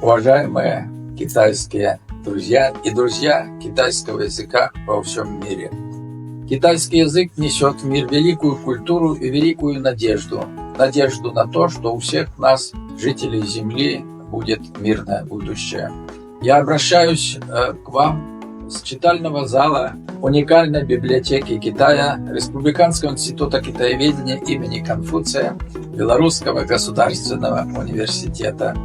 Уважаемые китайские друзья и друзья китайского языка во всем мире. Китайский язык несет в мир великую культуру и великую надежду. Надежду на то, что у всех нас, жителей Земли, будет мирное будущее. Я обращаюсь к вам с читального зала уникальной библиотеки Китая Республиканского института китаеведения имени Конфуция Белорусского государственного университета.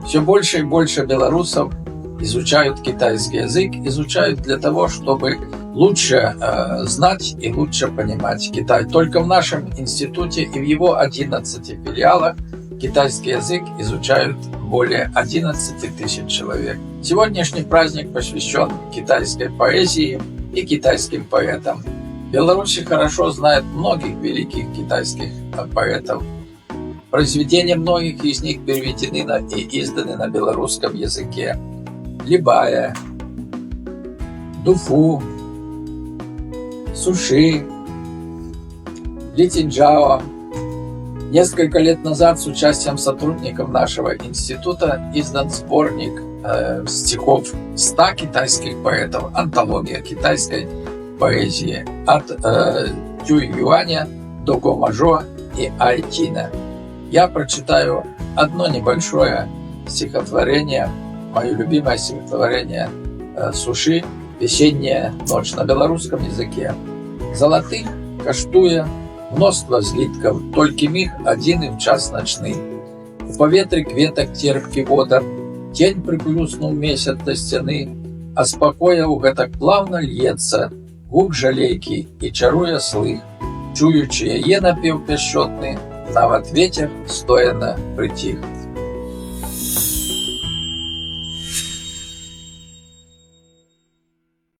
Все больше и больше белорусов изучают китайский язык, изучают для того, чтобы лучше знать и лучше понимать Китай. Только в нашем институте и в его 11 филиалах китайский язык изучают более 11 тысяч человек. Сегодняшний праздник посвящен китайской поэзии и китайским поэтам. Беларусь хорошо знает многих великих китайских поэтов. Произведения многих из них переведены и изданы на белорусском языке. Либая, Дуфу, Суши, Ли Циньчжао. Несколько лет назад с участием сотрудников нашего института издан сборник стихов 100 китайских поэтов, антология китайской поэзии от Цюй Юаня до Го Мажо и Ай Тина. Я прочитаю одно небольшое стихотворение, мое любимое стихотворение Суши «Весенняя ночь» на белорусском языке. Золотых каштуя мноства злитков, толькі міг адзіны в час начны. У паветры кветак терпкі водар, тень прыплюснуў месяц да сцяны, а спакоя ў гэтак плавна льецца гук жалейкі і чаруе слых. Чуючы яе напеў пяшчотны, нават вецер стояна прыціх.